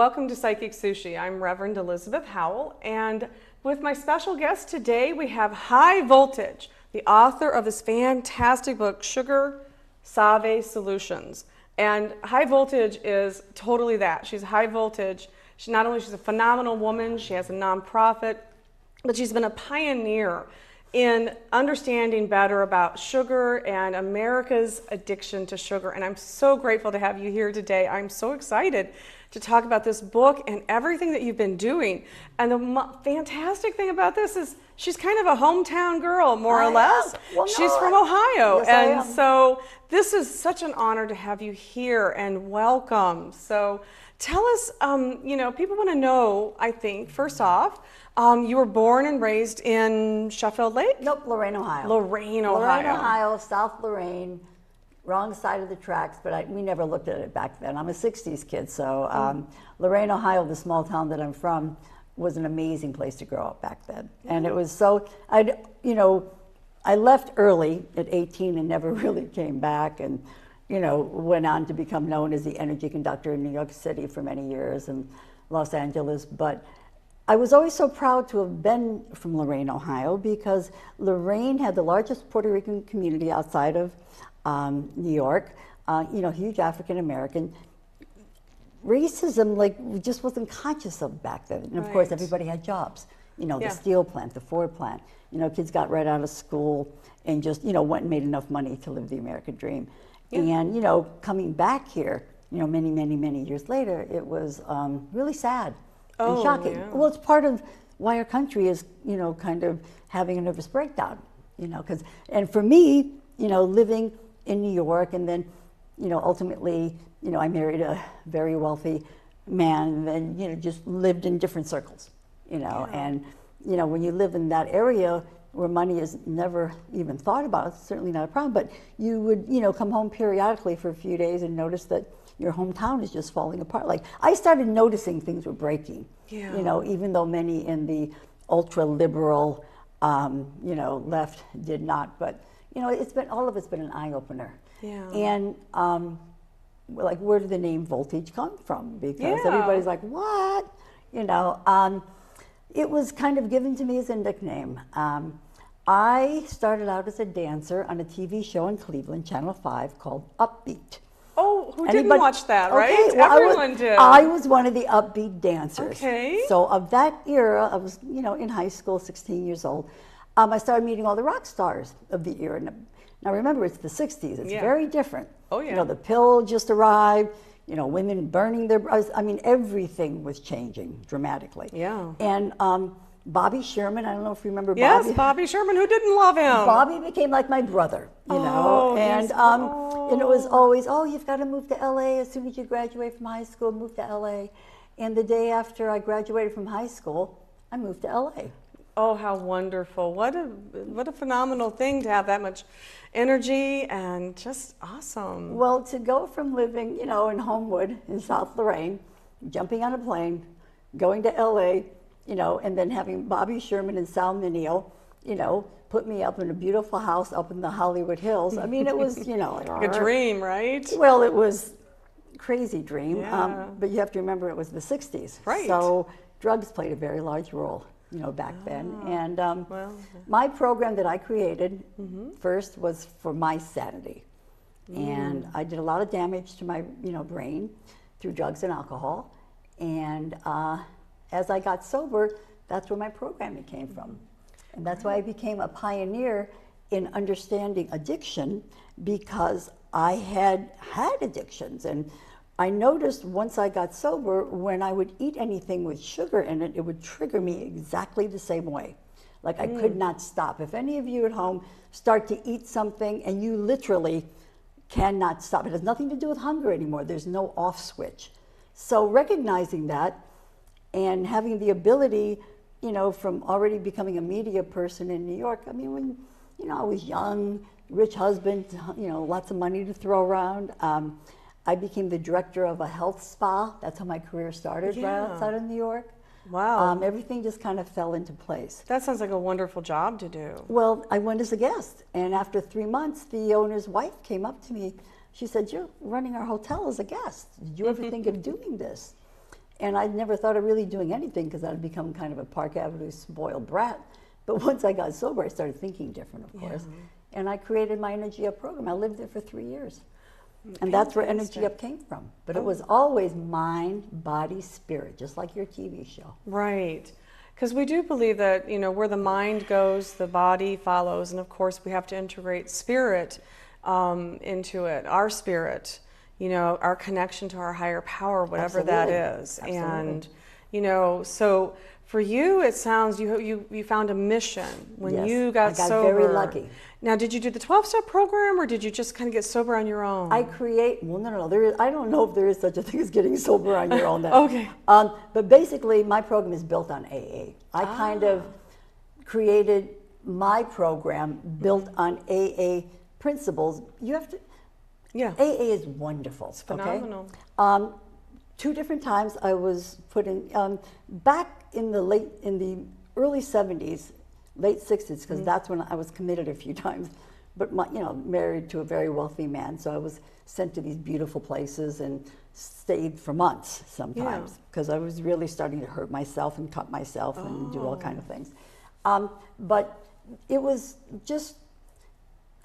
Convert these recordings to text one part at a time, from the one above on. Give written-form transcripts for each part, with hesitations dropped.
welcome to Psychic Sushi. I'm Reverend Elizabeth Howell, and with my special guest today, we have High Voltage, the author of this fantastic book, Sugar Save Solutions. And High Voltage is totally that. She's high voltage. She's a phenomenal woman, she has a nonprofit, but she's been a pioneer in understanding better about sugar and America's addiction to sugar. And I'm so grateful to have you here today. I'm so excited to talk about this book and everything that you've been doing. And the fantastic thing about this is she's kind of a hometown girl, more or less. Well, no, she's from Ohio. Yes, and so this is such an honor to have you here, and welcome. So tell us, people want to know, I think, first off, you were born and raised in Sheffield Lake? Nope, Lorain, Ohio. Lorain, Ohio. South Lorain, wrong side of the tracks, but we never looked at it back then. I'm a 60s kid, so Lorain, Ohio, the small town that I'm from, was an amazing place to grow up back then. And it was so, I left early at 18 and never really came back, and went on to become known as the energy conductor in New York City for many years, and Los Angeles. But I was always so proud to have been from Lorain, Ohio, because Lorain had the largest Puerto Rican community outside of New York, huge African American. Racism, we just wasn't conscious of back then. And of course, everybody had jobs. The steel plant, the Ford plant. Kids got right out of school and just, went and made enough money to live the American dream. Yeah. And, coming back here, many, many, many years later, it was really sad and shocking. Yeah. Well, it's part of why our country is, kind of having a nervous breakdown, and for me, living in New York, and then, ultimately, I married a very wealthy man, and then, just lived in different circles, and, when you live in that area where money is never even thought about, it's certainly not a problem, but you would, come home periodically for a few days and notice that your hometown is just falling apart. Like, I started noticing things were breaking, even though many in the ultra-liberal, left did not, but, all of it's been an eye-opener. Yeah. And, where did the name Voltage come from? Because everybody's like, what? It was kind of given to me as a nickname. I started out as a dancer on a TV show in Cleveland, Channel 5, called Upbeat. Oh, who didn't watch that, right? Okay, well, everyone did. I was one of the Upbeat dancers. Okay. So of that era, I was, in high school, 16 years old. I started meeting all the rock stars of the era. Now remember, it's the 60s. It's very different. Oh, yeah. The pill just arrived. Women burning their bras. I mean, everything was changing dramatically. Yeah. And Bobby Sherman, I don't know if you remember Bobby. Yes, Bobby Sherman, who didn't love him? Bobby became like my brother, and it was always, you've got to move to LA as soon as you graduate from high school, move to LA. And the day after I graduated from high school, I moved to LA. Oh, how wonderful. What a phenomenal thing to have that much energy, and just awesome. Well, to go from living, in Homewood in South Lorain, jumping on a plane, going to LA, and then having Bobby Sherman and Sal Mineo, put me up in a beautiful house up in the Hollywood Hills. I mean, it was, like a dream, right? Well, it was a crazy dream, yeah. But you have to remember it was the 60s. Right. So drugs played a very large role, back then. And my program that I created first was for my sanity. And I did a lot of damage to my, brain through drugs and alcohol. And as I got sober, that's where my programming came from. And that's why I became a pioneer in understanding addiction, because I had addictions. And I noticed once I got sober, when I would eat anything with sugar in it, it would trigger me exactly the same way. Like I could not stop. If any of you at home start to eat something and you literally cannot stop, it has nothing to do with hunger anymore. There's no off switch. So recognizing that, and having the ability, from already becoming a media person in New York. I mean, when, I was young, rich husband, lots of money to throw around. I became the director of a health spa. That's how my career started, right outside of New York. Wow. Everything just kind of fell into place. That sounds like a wonderful job to do. Well, I went as a guest, and after 3 months, the owner's wife came up to me. She said, "You're running our hotel as a guest. Did you ever think of doing this?" And I never thought of really doing anything because I'd become kind of a Park Avenue spoiled brat. But once I got sober, I started thinking different, of course. And I created my Energy Up program. I lived there for 3 years. And that's where Energy Up came from. But it was always mind, body, spirit, just like your TV show. Right. Because we do believe that, you know, where the mind goes, the body follows. And of course, we have to integrate spirit into it, our spirit, you know, our connection to our higher power, whatever that is. And, you know, so for you, it sounds you found a mission when you got sober. I got very lucky. Now, did you do the 12-step program, or did you just kind of get sober on your own? I I don't know if there is such a thing as getting sober on your own. Okay. But basically, my program is built on AA. I kind of created my program built on AA principles. You have to. Yeah. AA is wonderful. It's phenomenal. Okay? 2 different times I was put in back in the early 70s, late 60s, because that's when I was committed a few times, but married to a very wealthy man, so I was sent to these beautiful places and stayed for months sometimes because I was really starting to hurt myself and cut myself and do all kind of things. But it was just,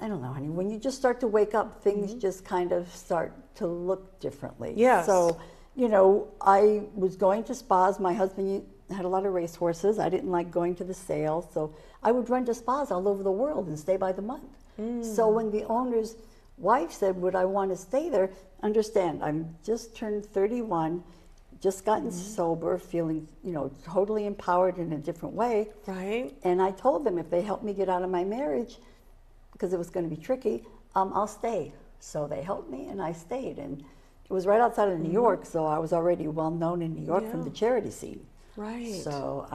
I don't know, honey, when you just start to wake up, things just kind of start to look differently. Yes. So, you know, I was going to spas. My husband had a lot of race horses. I didn't like going to the sales, so I would run to spas all over the world and stay by the month. So when the owner's wife said, would I want to stay there, understand, I'm just turned 31, just gotten sober, feeling, you know, totally empowered in a different way. Right. And I told them if they helped me get out of my marriage, because it was going to be tricky, I'll stay. So they helped me and I stayed. And it was right outside of New York, so I was already well known in New York from the charity scene. Right. So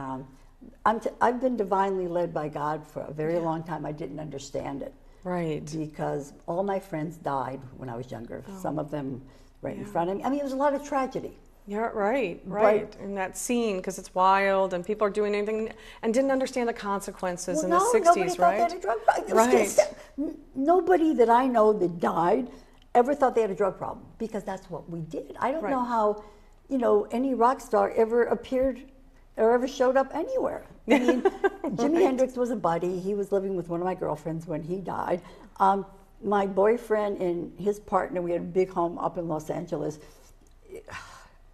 I've been divinely led by God for a very long time. I didn't understand it. Right. Because all my friends died when I was younger. Some of them right in front of me. I mean, it was a lot of tragedy. Yeah, right. In that scene, because it's wild and people are doing anything and didn't understand the consequences in the 60s, nobody thought right? they had a drug problem. Nobody that I know that died ever thought they had a drug problem, because that's what we did. I don't know how, you know, any rock star ever appeared or ever showed up anywhere. I mean, Jimi Hendrix was a buddy. He was living with one of my girlfriends when he died. My boyfriend and his partner, we had a big home up in Los Angeles.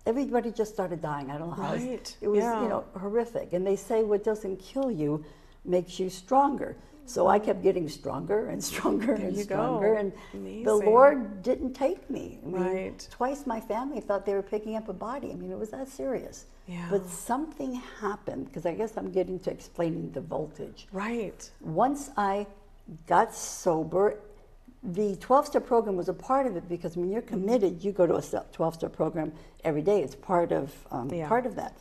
Everybody just started dying. I don't know how. It was, you know, horrific. And they say what doesn't kill you makes you stronger. So I kept getting stronger and stronger and stronger. And the Lord didn't take me. I mean, twice my family thought they were picking up a body. I mean, it was that serious. Yeah. But something happened, because I guess I'm getting to explaining the voltage. Right. Once I got sober, the 12-step program was a part of it, because when you're committed, you go to a 12-step program every day. It's part of that.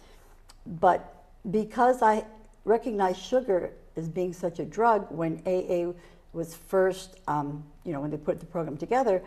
But because I recognized sugar as being such a drug, when AA was first, you know, when they put the program together,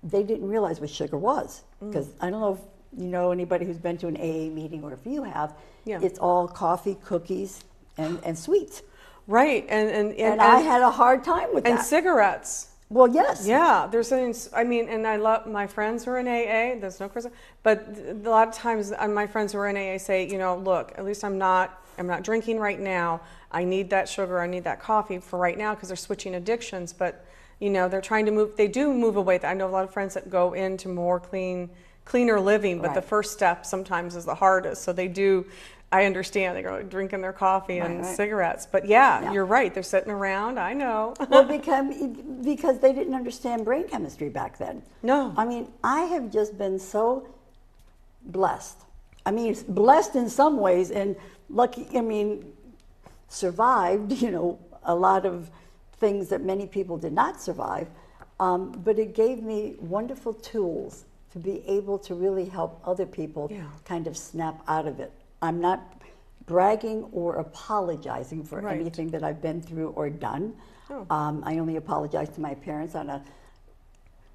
they didn't realize what sugar was. Because I don't know if you know anybody who's been to an AA meeting, or if you have, it's all coffee, cookies, and sweets. Right, and I had a hard time with that. And cigarettes. Well, yes. Yeah, there's, I mean, and I love my friends who are in AA, there's no question, but a lot of times my friends who are in AA say, you know, look, at least I'm not drinking right now. I need that sugar, I need that coffee for right now, because they're switching addictions, but, you know, they're trying to move, they do move away. I know a lot of friends that go into more cleaner living, but the first step sometimes is the hardest, so they do, I understand, they go drinking their coffee and cigarettes, but you're right, they're sitting around, I know. Well, because they didn't understand brain chemistry back then. No. I mean, I have just been so blessed. I mean, blessed in some ways, and lucky, I mean, survived, you know, a lot of things that many people did not survive, but it gave me wonderful tools to be able to really help other people kind of snap out of it. I'm not bragging or apologizing for anything that I've been through or done. I only apologize to my parents on a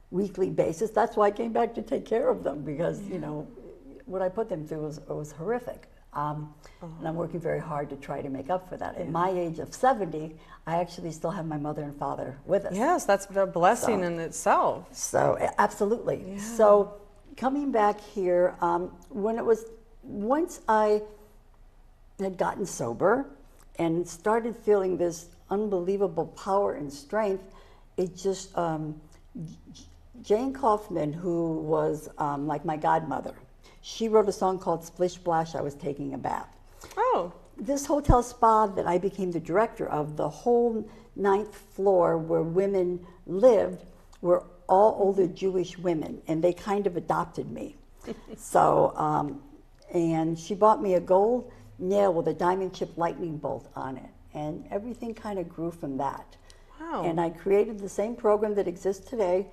weekly basis. That's why I came back to take care of them, because, you know, what I put them through was horrific. And I'm working very hard to try to make up for that. At my age of 70, I actually still have my mother and father with us. Yes, that's a blessing in itself. So, absolutely. Yeah. So, coming back here, when it was once I had gotten sober and started feeling this unbelievable power and strength, it just, Jane Kaufman, who was like my godmother, she wrote a song called Splish Splash, I Was Taking a Bath. Oh. This hotel spa that I became the director of, the whole 9th floor where women lived were all older Jewish women, and they kind of adopted me. So, and she bought me a gold nail with a diamond chip lightning bolt on it, and everything kind of grew from that. Wow. And I created the same program that exists today.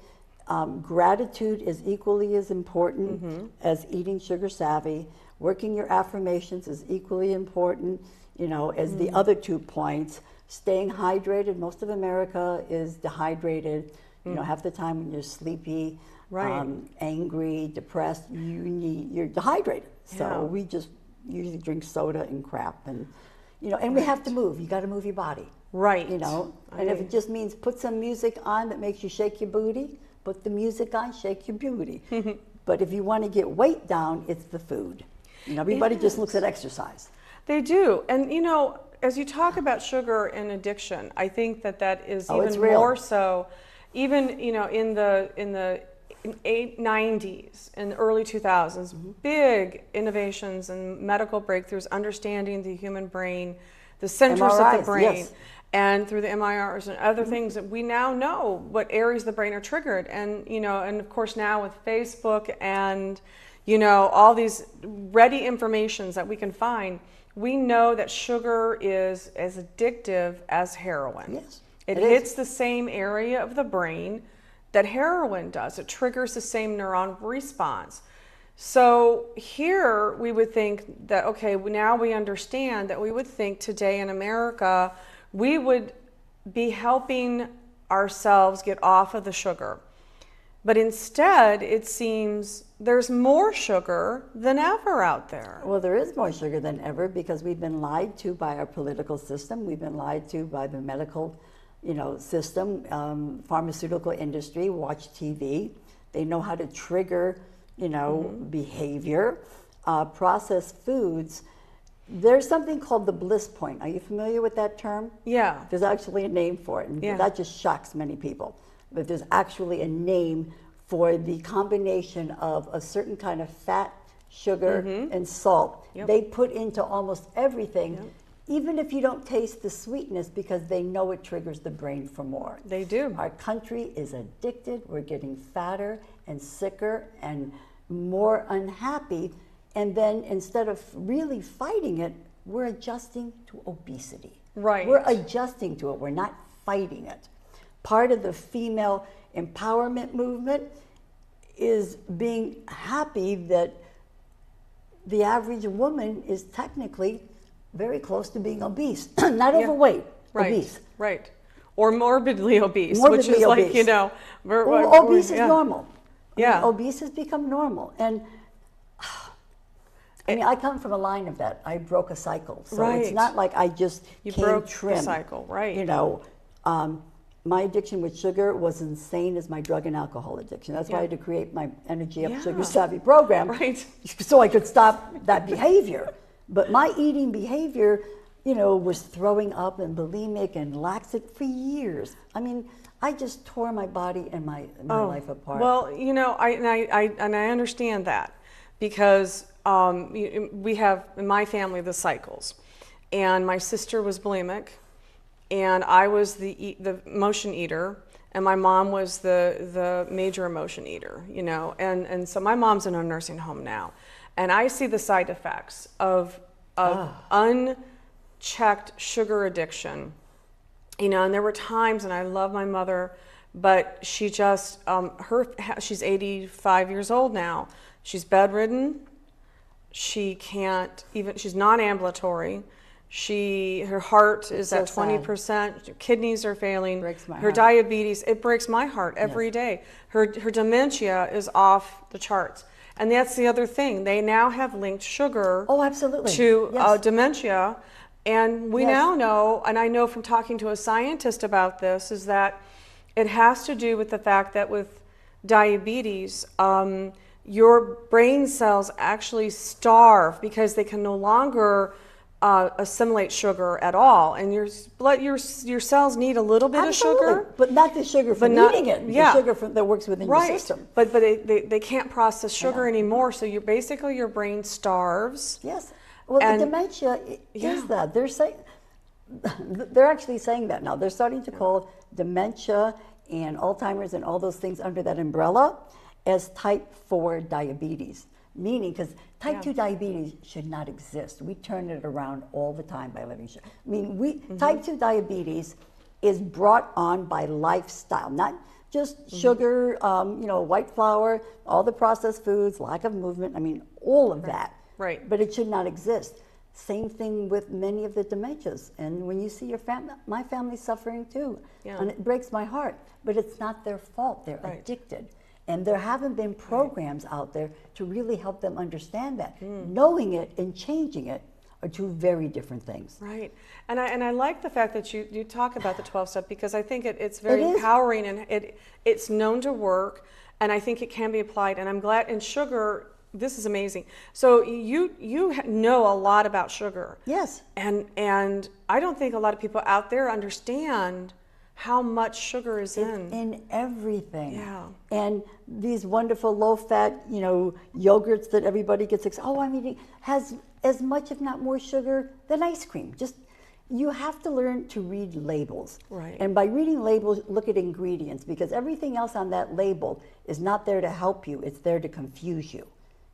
Gratitude is equally as important as eating sugar savvy. Working your affirmations is equally important, you know, as the other 2 points. Staying hydrated. Most of America is dehydrated. You know, half the time when you're sleepy, angry, depressed, you're dehydrated. So we just usually drink soda and crap, and you know, and we have to move. You got to move your body. Right. You know, and if it just means put some music on that makes you shake your booty, put the music on, shake your booty. But if you want to get weight down, it's the food. You know, everybody just looks at exercise. They do. And, you know, as you talk about sugar and addiction, I think that that is even more so, even, you know, in the 90s and early 2000s, big innovations and medical breakthroughs, understanding the human brain, the centers of the brain, and through the MRIs and other things that we now know what areas of the brain are triggered. And, you know, and of course now with Facebook and, you know, all these ready informations that we can find, we know that sugar is as addictive as heroin. Yes, it hits the same area of the brain that heroin does. It triggers the same neuron response. So here we would think that, okay, now we understand that we would think today in America, we would be helping ourselves get off of the sugar. But instead, it seems there's more sugar than ever out there. Well, there is more sugar than ever because we've been lied to by our political system. We've been lied to by the medical, you know, system, pharmaceutical industry. Watch TV. They know how to trigger, you know, behavior. Processed foods. There's something called the bliss point. Are you familiar with that term? Yeah. There's actually a name for it, and that just shocks many people. But there's actually a name for the combination of a certain kind of fat, sugar, and salt. They put into almost everything, even if you don't taste the sweetness, because they know it triggers the brain for more. They do. Our country is addicted. We're getting fatter and sicker and more unhappy. And then instead of really fighting it, we're adjusting to obesity. Right. We're adjusting to it. We're not fighting it. Part of the female empowerment movement is being happy that the average woman is technically very close to being obese. Not overweight, obese. Right. Or morbidly obese, Morbidly which is obese. like, you know. Obese is normal. Yeah. I mean, obese has become normal. And I mean, I come from a line of that. I broke a cycle. So it's not like I just broke trim. the cycle, right. You know, my addiction with sugar was insane as my drug and alcohol addiction. That's why I had to create my Energy Up Sugar Savvy program. Right. So I could stop that behavior. But my eating behavior, you know, was throwing up and bulimic and laxative for years. I mean, I just tore my body and my life apart. Well, you know, I understand that because we have in my family the cycles, and my sister was bulimic, and I was the emotion eater, and my mom was the major emotion eater. You know, and so my mom's in a nursing home now, and I see the side effects of unchecked sugar addiction. You know, and there were times, and I love my mother, but she just she's 85 years old now. She's bedridden. She can't even. She's non-ambulatory. Her heart is at 20%. Her kidneys are failing. Breaks my her heart. diabetes. It breaks my heart every day. Her dementia is off the charts. And that's the other thing. They now have linked sugar to dementia. And we now know, and I know from talking to a scientist about this, is that it has to do with the fact that with diabetes, your brain cells actually starve because they can no longer assimilate sugar at all, and your cells need a little bit Absolutely. of sugar, but not the sugar from eating it. Yeah, the sugar that works within your system. But they can't process sugar anymore, so basically your brain starves. Yes. Well, the dementia is that they're actually saying that now. They're starting to call dementia and Alzheimer's and all those things under that umbrella as type 4 diabetes. Meaning, because type 2 diabetes should not exist. We turn it around all the time by living sugar. I mean, type 2 diabetes is brought on by lifestyle, not just sugar, white flour, all the processed foods, lack of movement. I mean, all of that. Right. But it should not exist. Same thing with many of the dementias. And when you see your family, my family's suffering too. Yeah. And it breaks my heart. But it's not their fault. They're addicted. And there haven't been programs out there to really help them understand that. Knowing it and changing it are two very different things. Right. And I like the fact that you talk about the 12-step, because I think it's very empowering, and it's known to work, and I think it can be applied. And I'm glad. And sugar, this is amazing. So you know a lot about sugar. Yes. And I don't think a lot of people out there understand how much sugar is in everything. Yeah. And these wonderful low-fat, yogurts that everybody gets excited. Oh, I'm eating has as much, if not more, sugar than ice cream. Just you have to learn to read labels. Right. And by reading labels, look at ingredients, because everything else on that label is not there to help you. It's there to confuse you.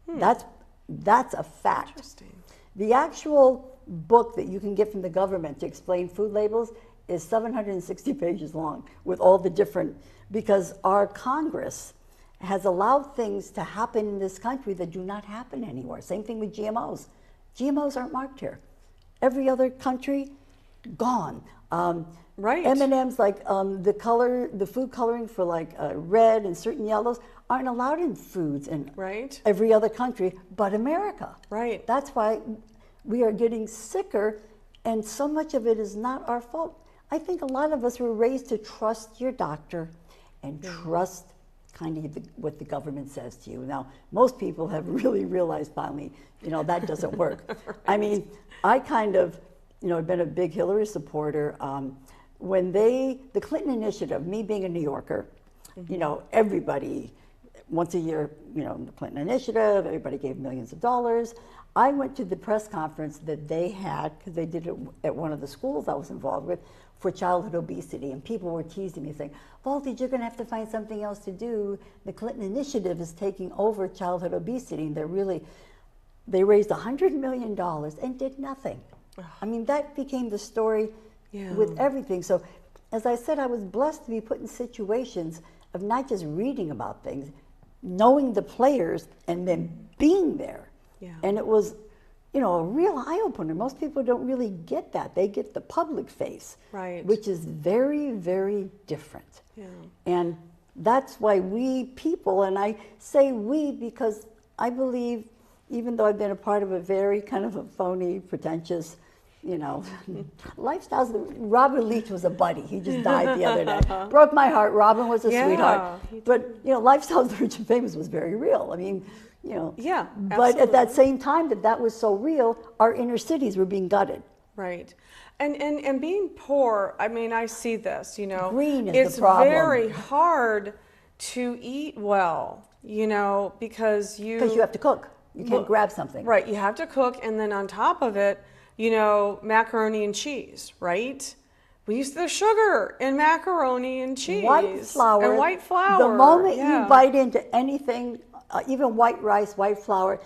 That's a fact. Interesting. The actual book that you can get from the government to explain food labels is 760 pages long with all the different, because our Congress has allowed things to happen in this country that do not happen anywhere. Same thing with GMOs. GMOs aren't marked here. Every other country, gone. Right. M&Ms, like the food coloring for like red and certain yellows aren't allowed in foods in every other country but America. Right. That's why we are getting sicker, and so much of it is not our fault. I think a lot of us were raised to trust your doctor and trust kind of what the government says to you. Now, most people have really realized finally, that doesn't work. I mean, I kind of, been a big Hillary supporter. When the Clinton initiative, me being a New Yorker, everybody, once a year, the Clinton initiative, everybody gave millions of dollars. I went to the press conference that they had, because they did it at one of the schools I was involved with, for childhood obesity, and people were teasing me saying, Voltage, you're going to have to find something else to do. The Clinton initiative is taking over childhood obesity, and they raised $100 million and did nothing. I mean, that became the story with everything. So, as I said, I was blessed to be put in situations of not just reading about things, knowing the players, and then being there. Yeah. And it was, a real eye-opener. Most people don't really get that. They get the public face, which is very, very different. Yeah. And that's why we people, and I say we because I believe, even though I've been a part of a very kind of a phony, pretentious, lifestyles. Robin Leach was a buddy. He just died the other day. Broke my heart. Robin was a sweetheart. But, Lifestyles of the Rich and Famous was very real. I mean, but at that same time that was so real, our inner cities were being gutted. Right. And being poor, I mean, I see this, Green is the problem. It's very hard to eat well, because you have to cook. You can't grab something. Right. You have to cook, and then on top of it, macaroni and cheese, right? We use the sugar in macaroni and cheese. White flour. And white flour. The moment you bite into anything, even white rice, white flour,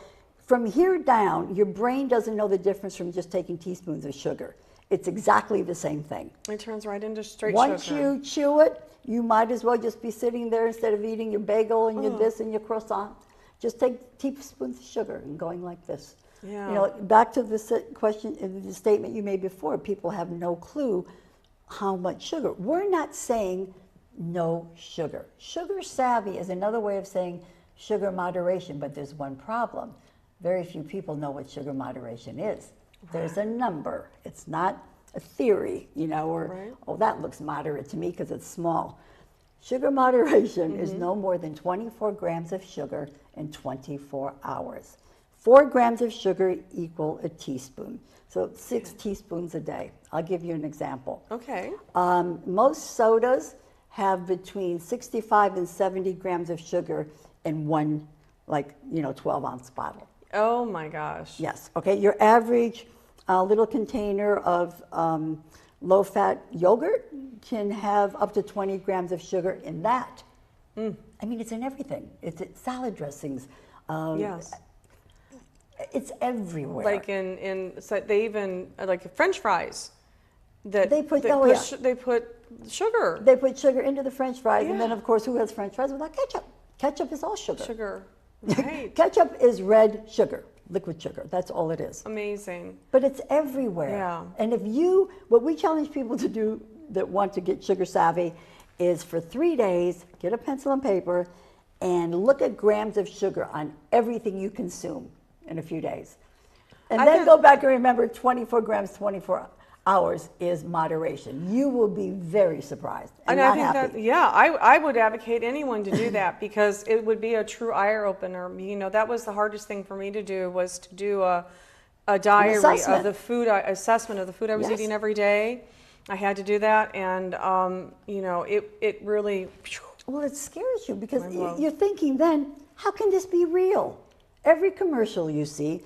from here down, your brain doesn't know the difference from just taking teaspoons of sugar. It's exactly the same thing. It turns right into straight Once sugar. you chew it, you might as well just be sitting there instead of eating your bagel and your this and your croissant. Just take teaspoons of sugar and going like this. Yeah. Back to the question, the statement you made before, people have no clue how much sugar. We're not saying no sugar. Sugar savvy is another way of saying sugar moderation, but there's one problem. Very few people know what sugar moderation is. Right. There's a number. It's not a theory, or, oh, that looks moderate to me because it's small. Sugar moderation is no more than 24 grams of sugar in 24 hours. 4 grams of sugar equal a teaspoon. So 6 teaspoons a day. I'll give you an example. Okay. Most sodas have between 65 and 70 grams of sugar in one, 12-ounce bottle. Oh my gosh. Yes. Okay. Your average little container of low-fat yogurt can have up to 20 grams of sugar in that. I mean, it's in everything. It's salad dressings. Yes. It's everywhere. Like so they even like French fries. That They put they put sugar. They put sugar into the French fries, and then Yeah. of course, who has French fries without ketchup? Ketchup is all sugar. Sugar. Right. Ketchup is red sugar, liquid sugar. That's all it is. Amazing. But it's everywhere. Yeah. And what we challenge people to do that want to get sugar savvy is for 3 days, get a pencil and paper and look at grams of sugar on everything you consume in a few days. And then go back and remember 24 grams, 24 hours is moderation. You will be very surprised and I not think happy. I would advocate anyone to do that because it would be a true eye opener. You know, that was the hardest thing for me to do, was to do a diary of the food, assessment of the food I was eating every day. I had to do that, and it really. Well, it scares you because you're thinking then, how can this be real? Every commercial you see,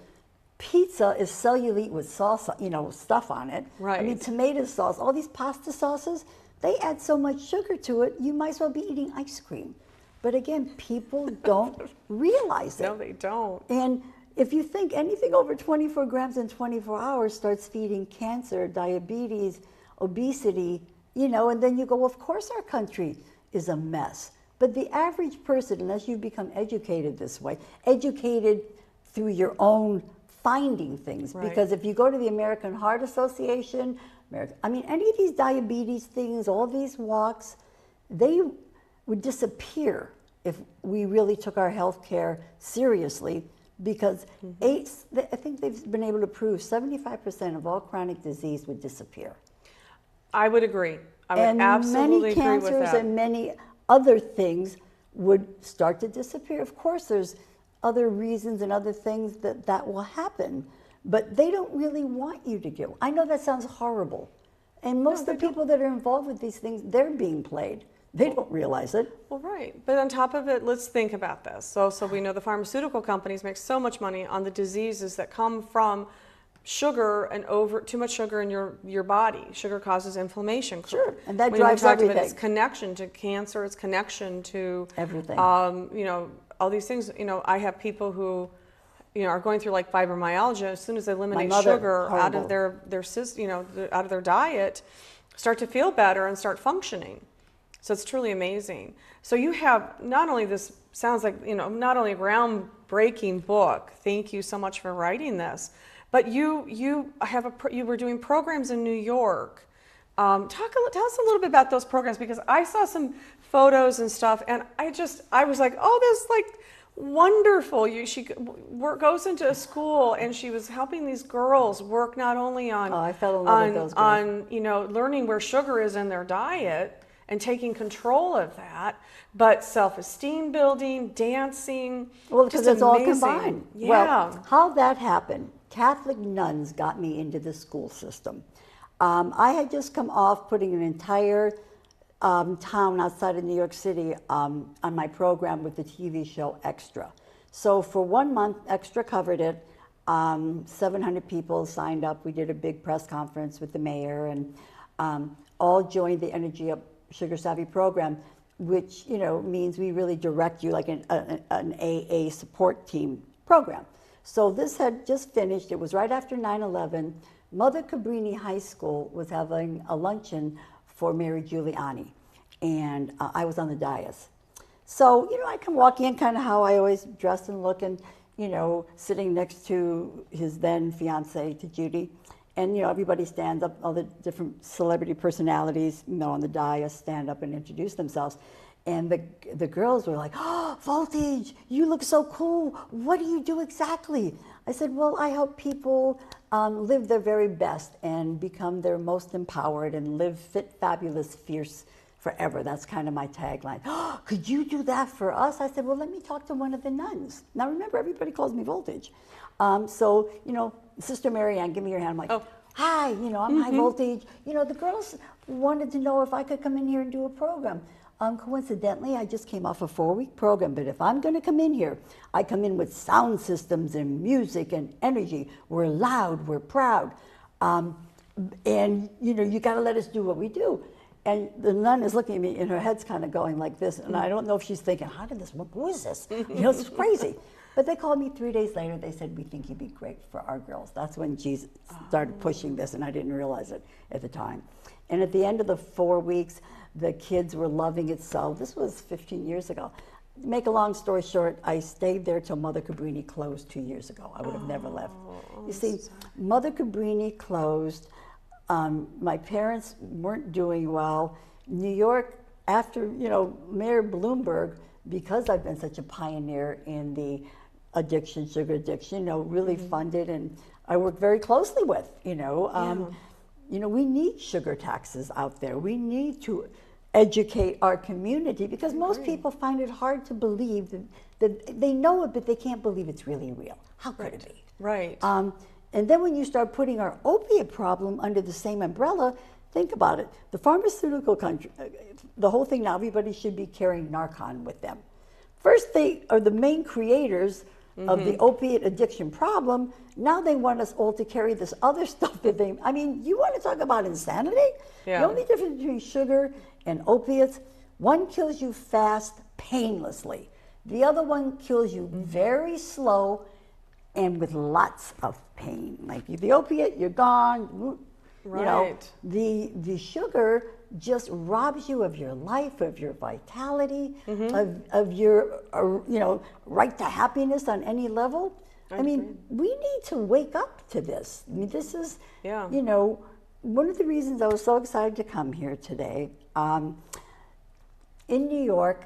pizza is cellulite with sauce, stuff on it. Right. I mean, tomato sauce, all these pasta sauces, they add so much sugar to it, you might as well be eating ice cream. But again, people don't realize it. No, they don't. And if you think anything over 24 grams in 24 hours starts feeding cancer, diabetes, obesity, and then you go, of course our country is a mess. But the average person, unless you become educated this way, educated through your own finding things, because if you go to the American Heart Association, any of these diabetes things, all these walks, they would disappear if we really took our health care seriously, because I think they've been able to prove 75% of all chronic disease would disappear. I would agree. I would absolutely agree with that. Many cancers and many other things would start to disappear. Of course, there's other reasons and other things that will happen, but they don't really want you to get. I know that sounds horrible, and most of the people that are involved with these things, they're being played. They don't realize it. Well, right. But on top of it, let's think about this. So we know the pharmaceutical companies make so much money on the diseases that come from sugar and too much sugar in your body. Sugar causes inflation. Sure, and that drives everything. Its connection to cancer, its connection to everything. All these things. I have people who, are going through like fibromyalgia. As soon as they eliminate sugar out of their system, out of their diet, start to feel better and start functioning. So it's truly amazing. So you have not only this sounds like not only a groundbreaking book. Thank you so much for writing this. But you were doing programs in New York. Tell us a little bit about those programs, because I saw some photos and stuff, and I was like, oh, this is like wonderful. She goes into a school, and she was helping these girls work not only on I fell in love with those girls. on learning where sugar is in their diet and taking control of that, but self-esteem building, dancing. Well, because it's all combined. Yeah. Well, how that happened. Catholic nuns got me into the school system. I had just come off putting an entire town outside of New York City on my program with the TV show Extra. So for 1 month, Extra covered it. 700 people signed up. We did a big press conference with the mayor, and all joined the Energy Up Sugar Savvy program, which means we really direct you like an AA support team program. So this had just finished. It was right after 9/11. Mother Cabrini High School was having a luncheon for Mary Giuliani, and I was on the dais. So, I come walking in kind of how I always dress and look, and, sitting next to his then fiance, to Judy. And, everybody stands up, all the different celebrity personalities, on the dais stand up and introduce themselves. And the girls were like, oh, Voltage, you look so cool. What do you do exactly? I said, well, I help people live their very best and become their most empowered and live fit, fabulous, fierce, forever. That's kind of my tagline. Oh, could you do that for us? I said, well, let me talk to one of the nuns. Now remember, everybody calls me Voltage. So, Sister Mary Ann, give me your hand. I'm like, hi, I'm High Voltage. The girls wanted to know if I could come in here and do a program. Coincidentally, I just came off a 4-week program, but if I'm going to come in here, I come in with sound systems and music and energy. We're loud, we're proud. And, you got to let us do what we do. And the nun is looking at me, and her head's kind of going like this. And I don't know if she's thinking, who is this? It's crazy. But they called me 3 days later. They said, we think you'd be great for our girls. That's when Jesus started pushing this, and I didn't realize it at the time. And at the end of the 4 weeks, the kids were loving it so. This was 15 years ago. To make a long story short, I stayed there till Mother Cabrini closed 2 years ago. I would have never left. You see, Mother Cabrini closed. My parents weren't doing well. New York, after, Mayor Bloomberg, because I've been such a pioneer in the sugar addiction, really funded, and I work very closely with, we need sugar taxes out there. We need to educate our community because most people find it hard to believe that they know it, but they can't believe it's really real. How could it be? Right. And then when you start putting our opiate problem under the same umbrella, think about it. The pharmaceutical country, the whole thing now, everybody should be carrying Narcan with them. First, they are the main creators of the opiate addiction problem. Now they want us all to carry this other stuff that you want to talk about insanity? Yeah. The only difference between sugar and opiates, one kills you fast, painlessly. The other one kills you very slow and with lots of pain. Like the opiate, you're gone. Right. The sugar just robs you of your life, of your vitality, of your right to happiness on any level. I mean, we need to wake up to this. I mean, this is, one of the reasons I was so excited to come here today. In New York,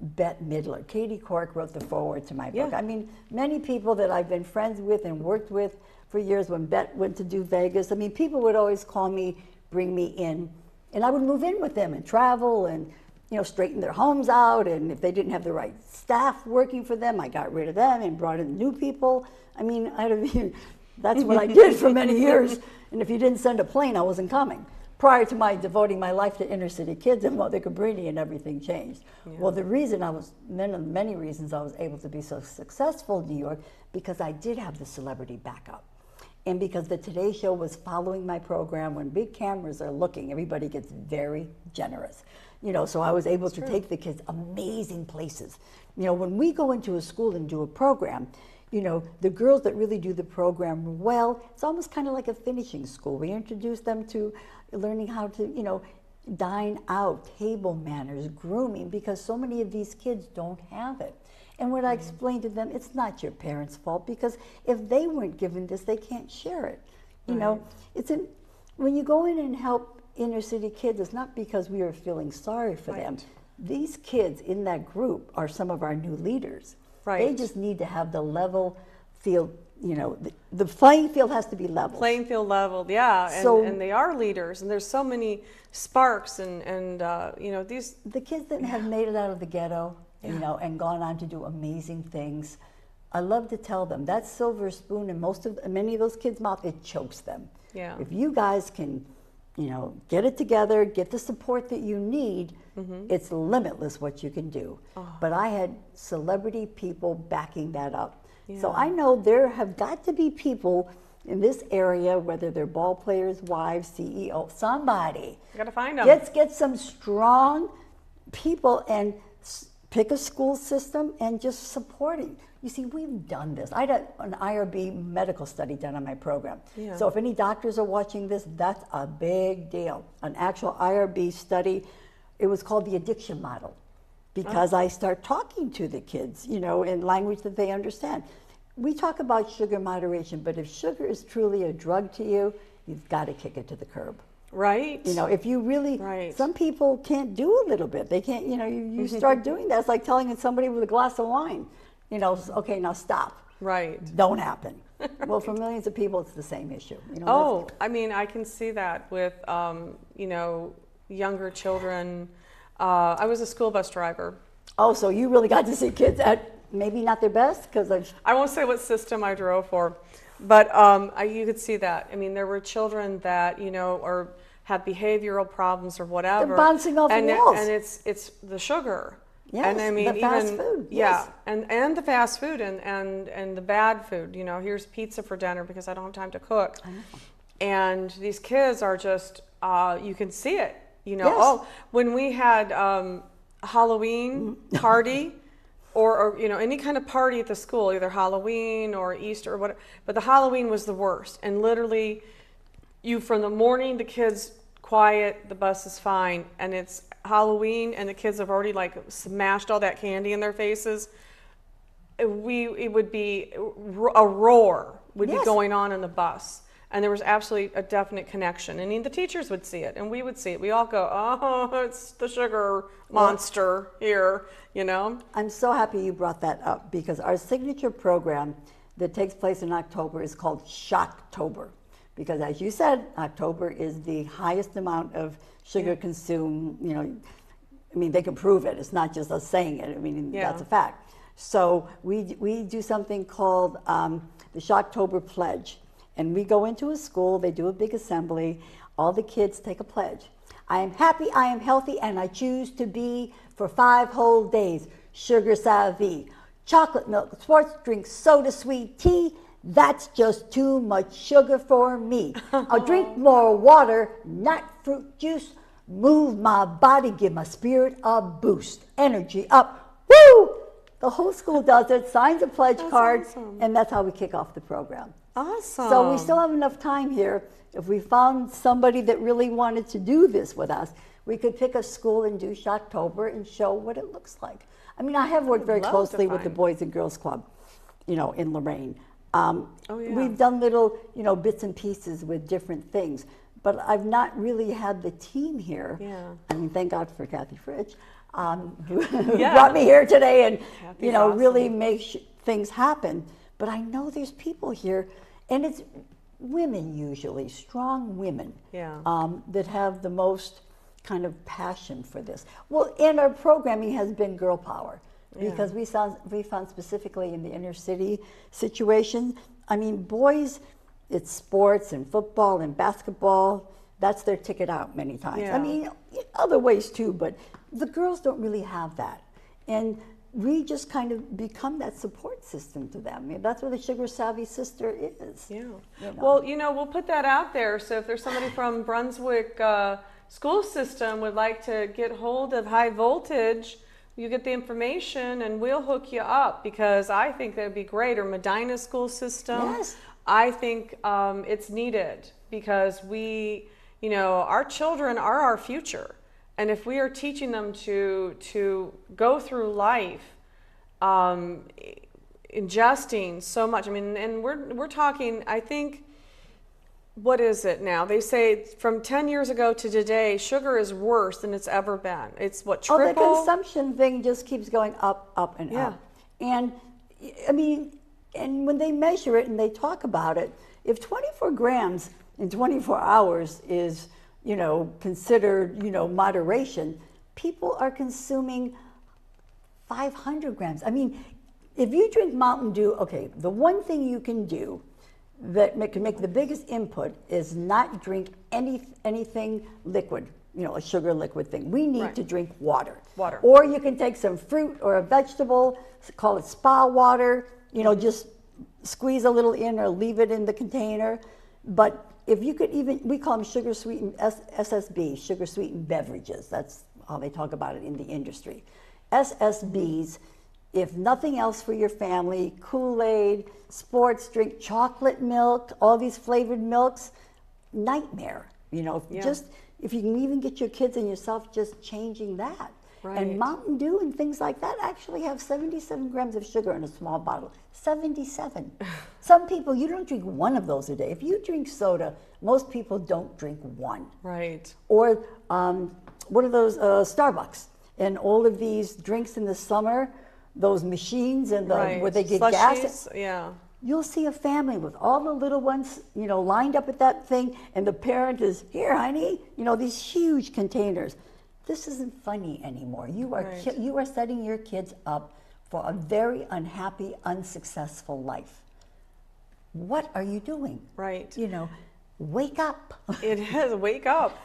Bette Midler, Katie Cork wrote the foreword to my book. I mean, many people that I've been friends with and worked with for years, when Bette went to do Vegas, people would always call me, bring me in, and I would move in with them and travel and, straighten their homes out. And if they didn't have the right staff working for them, I got rid of them and brought in new people. That's what I did for many years. And if you didn't send a plane, I wasn't coming. Prior to my devoting my life to inner city kids and Mother Cabrini, and everything changed. Yeah. Well, many reasons I was able to be so successful in New York, because I did have the celebrity backup. And because the Today Show was following my program, when big cameras are looking, everybody gets very generous. So I was able to take the kids amazing places. When we go into a school and do a program, the girls that really do the program well, it's almost kind of like a finishing school. We introduce them to learning how to, dine out, table manners, grooming, because so many of these kids don't have it. And what I explained to them, it's not your parents' fault, because if they weren't given this, they can't share it. When you go in and help inner city kids, it's not because we are feeling sorry for them. These kids in that group are some of our new leaders. They just need to have the level field, the playing field has to be level. Playing field leveled, yeah. And they are leaders, and there's so many sparks and these. The kids that have made it out of the ghetto, and gone on to do amazing things. I love to tell them that silver spoon in many of those kids' mouth, it chokes them. Yeah. If you guys can, get it together, get the support that you need, it's limitless what you can do. But I had celebrity people backing that up. Yeah. So I know there have got to be people in this area, whether they're ball players, wives, CEO, somebody. You gotta find them. Get some strong people and pick a school system and just support it. You see, we've done this. I had an IRB medical study done on my program. Yeah. So if any doctors are watching this, that's a big deal. An actual IRB study. It was called the addiction model, because I start talking to the kids, in language that they understand. We talk about sugar moderation, but if sugar is truly a drug to you, you've got to kick it to the curb. Right. If you really, some people can't do a little bit. They can't, you start doing that. It's like telling somebody with a glass of wine, okay, now stop. Right. Don't happen. Well, for millions of people, it's the same issue. I can see that with, younger children. I was a school bus driver. Oh, so you really got to see kids at maybe not their best? Because I won't say what system I drove for, but you could see that. I mean, there were children that, or have behavioral problems or whatever. They're bouncing off the walls. And it's the sugar. Yes, and I mean, the fast food. Yes. Yeah, and the fast food and the bad food. Here's pizza for dinner because I don't have time to cook. I know. And these kids are just, you can see it. Yes. Oh, when we had Halloween party, or any kind of party at the school, either Halloween or Easter or whatever, but the Halloween was the worst. And literally, from the morning, the kids quiet, the bus is fine, and it's Halloween, and the kids have already smashed all that candy in their faces. It would be a roar would be going on in the bus. And there was absolutely a definite connection. I mean, the teachers would see it, and we would see it. We all go, oh, it's the sugar monster here, I'm so happy you brought that up, because our signature program that takes place in October is called Shocktober. Because as you said, October is the highest amount of sugar consumed. I mean, they can prove it. It's not just us saying it. I mean, that's a fact. So we do something called the Shocktober Pledge. And we go into a school, they do a big assembly, all the kids take a pledge. I am happy, I am healthy, and I choose to be for 5 whole days sugar savvy. Chocolate milk, sports drinks, soda, sweet tea, that's just too much sugar for me. I'll drink more water, not fruit juice, move my body, give my spirit a boost. Energy up, woo! The whole school does it, signs a pledge card, and that's how we kick off the program. Awesome. So we still have enough time here. If we found somebody that really wanted to do this with us, we could pick a school and do Shocktober and show what it looks like. I mean, I have worked very closely with the Boys and Girls Club, in Lorraine. We've done little, bits and pieces with different things, but I've not really had the team here. Yeah. I mean, thank God for Kathie Fritsch, who brought me here today and, Kathy's awesome. Really make things happen. But I know there's people here, and it's women usually, strong women, that have the most kind of passion for this. Well, and our programming has been girl power, because we found specifically in the inner city situation, I mean, boys, it's sports and football and basketball, that's their ticket out many times. Yeah. I mean, other ways too, but the girls don't really have that. And we just kind of become that support system to them. I mean, that's what the Sugar Savvy Sister is. Yeah. Well, we'll put that out there. So if there's somebody from Brunswick school system would like to get hold of High Voltage, you get the information and we'll hook you up, because I think that would be great. Or Medina school system. Yes. I think it's needed, because our children are our future. And if we are teaching them to go through life ingesting so much, I mean, and we're talking, I think, what is it now? They say from 10 years ago to today, sugar is worse than it's ever been. It's triple? Oh, the consumption thing just keeps going up, up, and up. And I mean, and when they measure it and they talk about it, if 24 grams in 24 hours is considered, moderation, people are consuming 500 grams. I mean, if you drink Mountain Dew, okay, the one thing you can do that can make the biggest input is not drink anything liquid, a sugar liquid thing. We need to drink water. Or you can take some fruit or a vegetable, call it spa water, just squeeze a little in or leave it in the container. But if you could we call them sugar sweetened SSB, sugar sweetened beverages. That's how they talk about it in the industry. SSBs, if nothing else for your family, Kool-Aid, sports drink, chocolate milk, all these flavored milks, nightmare. Just if you can even get your kids and yourself just changing that. Right. And Mountain Dew and things like that actually have 77 grams of sugar in a small bottle. 77. Some people, you don't drink one of those a day. If you drink soda, most people don't drink one. Right. Or what are those, Starbucks, and all of these drinks in the summer, those machines and where they get Slushies, gas. Yeah. you'll see a family with all the little ones, lined up at that thing, and the parent is, here, honey, these huge containers. This isn't funny anymore. You are setting your kids up for a very unhappy, unsuccessful life. What are you doing? Right. Wake up. It is, wake up.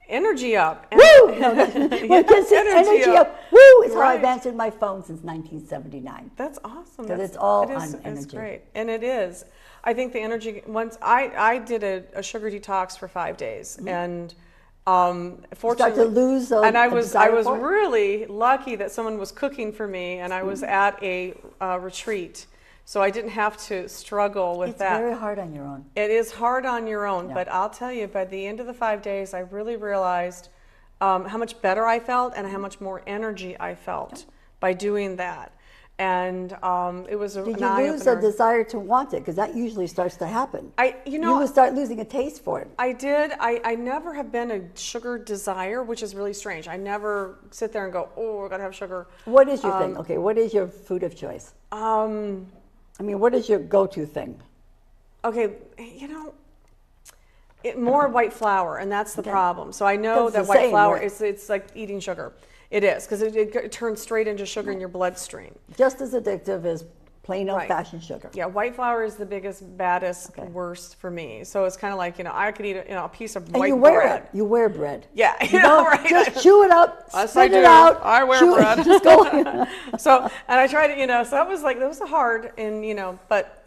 Energy up. Woo! No, when kids say energy up, woo, is how I've answered my phone since 1979. That's awesome. Because it's all on energy. It's great. And it is. I think the energy, once I did a sugar detox for 5 days, and fortunately, start to lose and I was really lucky that someone was cooking for me, and I was at a retreat. So I didn't have to struggle with that. It's very hard on your own. It is hard on your own, but I'll tell you, by the end of the 5 days, I really realized how much better I felt and how much more energy I felt by doing that. And it was an eye-opener. Did you lose a desire to want it? Because that usually starts to happen. You will start losing a taste for it. I did. I never have been a sugar desire, which is really strange. I never sit there and go, oh, I gotta have sugar. What is your thing? Okay, what is your food of choice? What is your go-to thing? Okay, more white flour, and that's the problem. So I know that white flour, it's like eating sugar. It is, because it turns straight into sugar in your bloodstream. Just as addictive as plain old-fashioned sugar. Yeah, white flour is the biggest, baddest, worst for me. So it's kind of like, I could eat a piece of white bread. You wear bread. Yeah, right? Just chew it up, spit it out. I wear bread. Just go. So, and I tried to, so that was hard, and, but,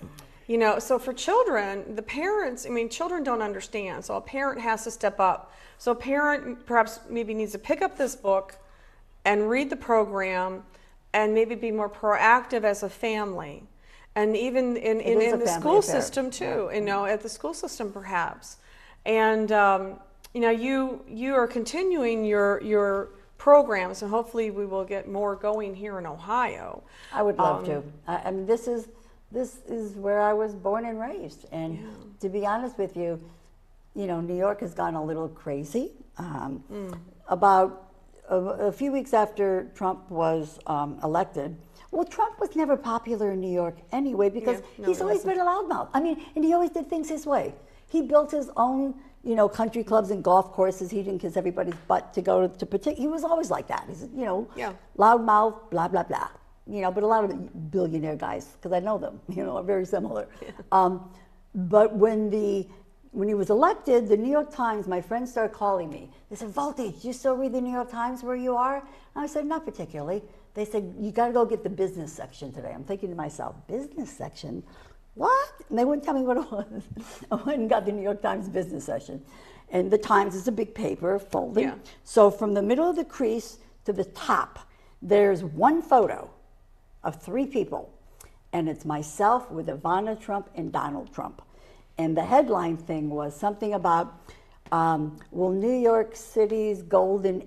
so for children, the parents, children don't understand. So a parent has to step up. So a parent perhaps maybe needs to pick up this book and read the program, and maybe be more proactive as a family, and even in the school system too. At the school system perhaps, and you are continuing your programs, and hopefully we will get more going here in Ohio. I would love to. This is where I was born and raised, and to be honest with you, New York has gone a little crazy. About a few weeks after Trump was elected, Trump was never popular in New York anyway, because he's always been a loudmouth. And he always did things his way. He built his own, country clubs and golf courses. He didn't kiss everybody's butt to go to particular. He was always like that. He's, loudmouth, blah, blah, blah. But a lot of billionaire guys, because I know them, are very similar. But when he was elected, the New York Times, my friends started calling me. They said, Voltage, do you still read the New York Times where you are? And I said, not particularly. They said, you got to go get the business section today. I'm thinking to myself, business section? What? And they wouldn't tell me what it was. I went and got the New York Times business section. And the Times is a big paper, folding. Yeah. So from the middle of the crease to the top, there's one photo of 3 people. And it's myself with Ivana Trump and Donald Trump. And the headline thing was something about, will New York City's golden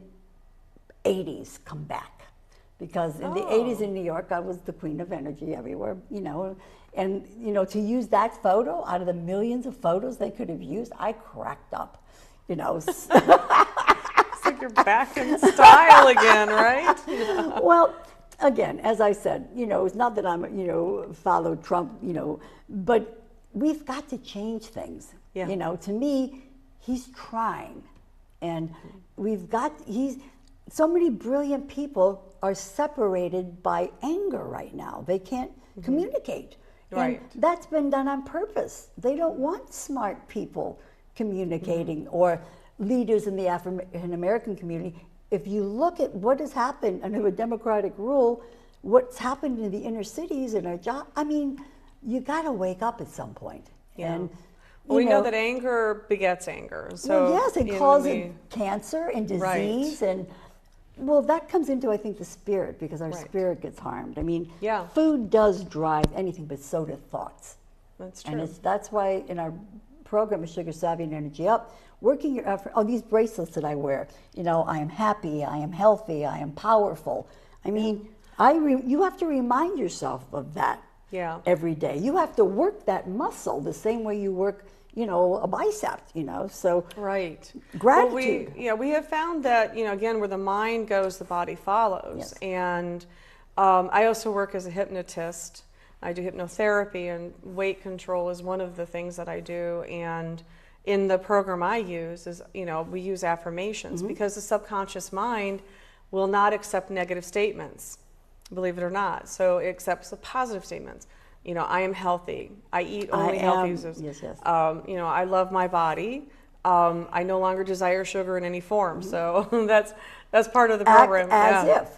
80s come back? Because in the 80s in New York, I was the queen of energy everywhere, And, to use that photo out of the millions of photos they could have used, I cracked up, It's like you're back in style again, right? Well, again, as I said, it's not that I'm, follow Trump, but we've got to change things. Yeah. To me, he's trying. And so many brilliant people are separated by anger right now. They can't communicate. Right. And that's been done on purpose. They don't want smart people communicating or leaders in the African American community. If you look at what has happened under a Democratic rule, what's happened in the inner cities and our job, you got to wake up at some point. Yeah. And we know that anger begets anger. So yes, it causes cancer and disease, and that comes into, I think, the spirit, because our spirit gets harmed. Food does drive anything, but so do thoughts. That's true. And that's why in our program of Sugar Savvy and Energy Up, working your effort, these bracelets that I wear, I am happy, I am healthy, I am powerful. You have to remind yourself of that. Yeah. Every day. You have to work that muscle the same way you work, a bicep, so. Right. Gratitude. Well, we have found that, again, where the mind goes, the body follows. Yes. And I also work as a hypnotist. I do hypnotherapy, and weight control is one of the things that I do. And in the program I use is, we use affirmations because the subconscious mind will not accept negative statements, believe it or not. So it accepts the positive statements. I am healthy. I eat only healthy foods. Yes, yes. I love my body. I no longer desire sugar in any form. So that's part of the program. Act as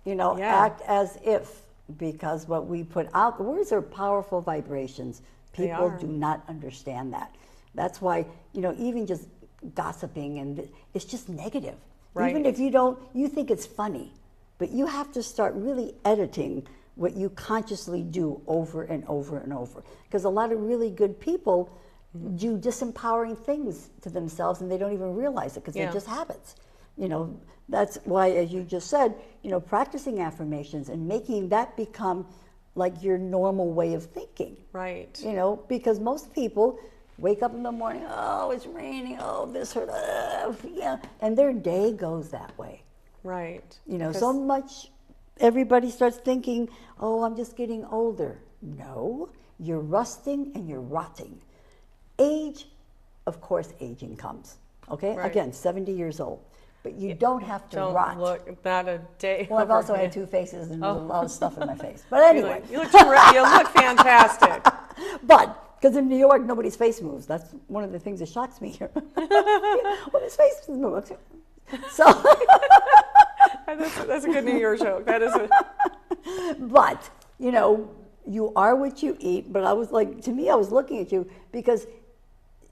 if, act as if, because what we put out, the words are powerful vibrations. People do not understand that. That's why, even just gossiping, and it's just negative. Right. Even if you think it's funny, but you have to start really editing what you consciously do over and over and over. Because a lot of really good people do disempowering things to themselves, and they don't even realize it because they're just habits. That's why, as you just said, practicing affirmations and making that become like your normal way of thinking. Right. Because most people wake up in the morning, oh, it's raining, oh, this hurt, and their day goes that way. Right. So much, everybody starts thinking, oh, I'm just getting older. No, you're rusting and you're rotting. Age, of course, aging comes. Okay, right. Again, 70 years old. But you don't have to rot. Don't look not a day. Well, I've also had 2 faces and a lot of stuff in my face. But anyway. You look fantastic. But, because in New York, nobody's face moves. That's one of the things that shocks me here. Well, his face moves. So. That's a good New York joke. That is But, you are what you eat. But I was like, to me, I was looking at you because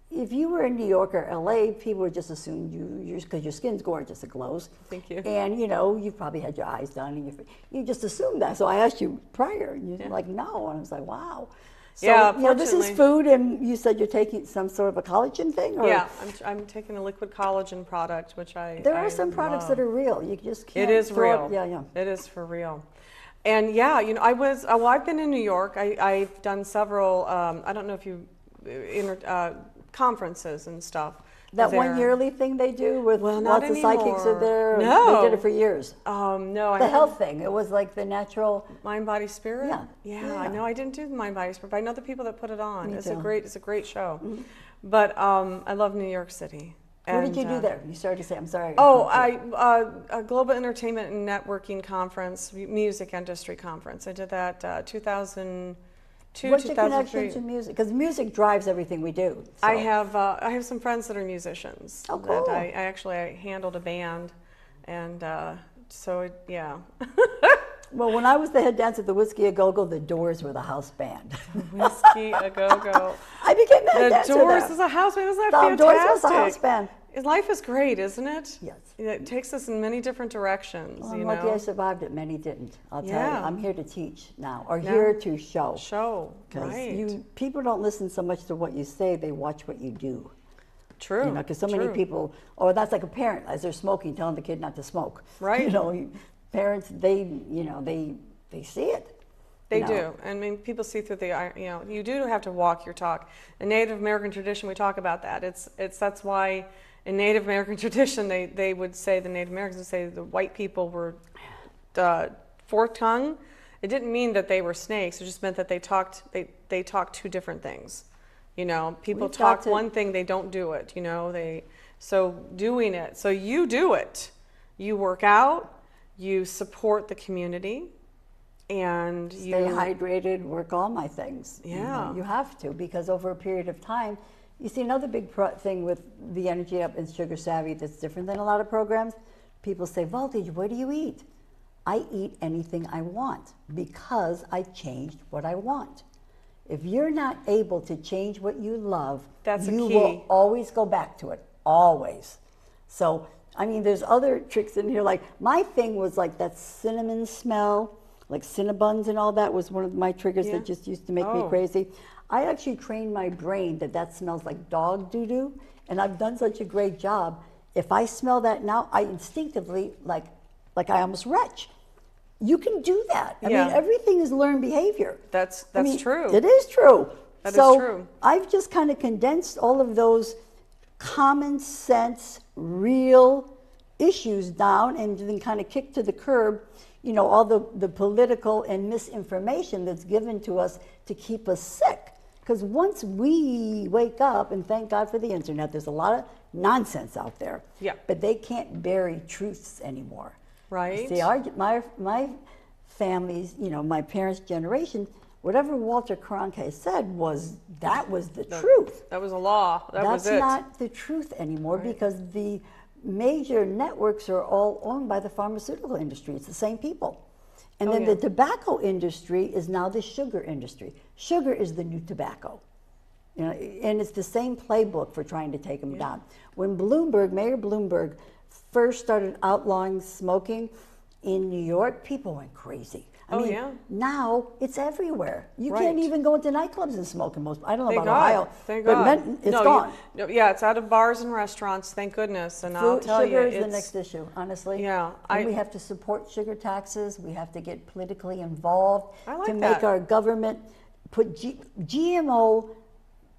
if you were in New York or LA, people would just assume because your skin's gorgeous, it glows. Thank you. And you probably had your eyes done, and you just assumed that. So I asked you prior, and you're like, no, and I was like, wow. So, this is food, and you said you're taking some sort of a collagen thing? Or? Yeah, I'm taking a liquid collagen product, which There are some products that are real. You just can't. It is real. Yeah. It is for real. And I've been in New York. I've done several, I don't know if you, conferences and stuff. That one yearly thing they do with lots of psychics are there. No. They did it for years. No. The health thing. It was like the natural. Mind, Body, Spirit? Yeah. I know I didn't do the Mind, Body, Spirit, but I know the people that put it on. Me It's too. a great show. Mm-hmm. But I love New York City. What did you do there? You started to say, I'm sorry. A Global Entertainment and Networking Conference, Music Industry Conference. I did that 2002, What's your 2003. connection to music? Because music drives everything we do. So. I have some friends that are musicians. Oh, cool. That I handled a band, and yeah. Well, when I was the head dancer at the Whiskey A Go Go, the Doors were the house band. Whiskey A Go Go. I became the head dancer. The Doors there. is a house band. Isn't that the fantastic? Doors was a house band. Life is great, isn't it? Yes. It takes us in many different directions. Well, I'm lucky I survived it. Many didn't. I'll tell you. I'm here to teach now, or Yeah. here to show. Right. People don't listen so much to what you say; they watch what you do. True. Because so many people, or that's like a parent as they're smoking, telling the kid not to smoke. Right. Parents, they see it. They do. I mean, people see through you do have to walk your talk. In Native American tradition, we talk about that. That's why in Native American tradition, they would say, the Native Americans would say the white people were fork-tongued. It didn't mean that they were snakes. It just meant that they talked two different things. People talk one thing, they don't do it. So doing it. So you do it. You work out. You support the community. And you stay hydrated, work all my things. Yeah. You have to, because over a period of time, you see another big thing with the Energy Up and Sugar Savvy that's different than a lot of programs. People say, Voltage, what do you eat? I eat anything I want because I changed what I want. If you're not able to change what you love, you will always go back to it, always. So, there's other tricks in here. Like my thing was like that cinnamon smell. Like Cinnabons and all that was one of my triggers that just used to make me crazy. I actually trained my brain that smells like dog doo-doo, and I've done such a great job. If I smell that now, I instinctively, like I almost retch. You can do that. I mean, everything is learned behavior. That's true. It is true. That is true. I've just kind of condensed all of those common sense, real issues down and then kind of kicked to the curb. all the political and misinformation that's given to us to keep us sick. Because once we wake up, and thank God for the internet, there's a lot of nonsense out there. Yeah. But they can't bury truths anymore. Right. See, my family's, my parents' generation, whatever Walter Cronkite said was the truth. That was a law. That's not the truth anymore, because the major networks are all owned by the pharmaceutical industry. It's the same people. And then the tobacco industry is now the sugar industry. Sugar is the new tobacco. And it's the same playbook for trying to take them down. When Mayor Bloomberg first started outlawing smoking in New York, people went crazy. I mean, now it's everywhere. You can't even go into nightclubs and smoke in most. I don't know about Ohio, Thank but God. It's gone. It's out of bars and restaurants. Thank goodness. And I'll tell you, sugar is the next issue, honestly. Yeah, and we have to support sugar taxes. We have to get politically involved to make our government put GMO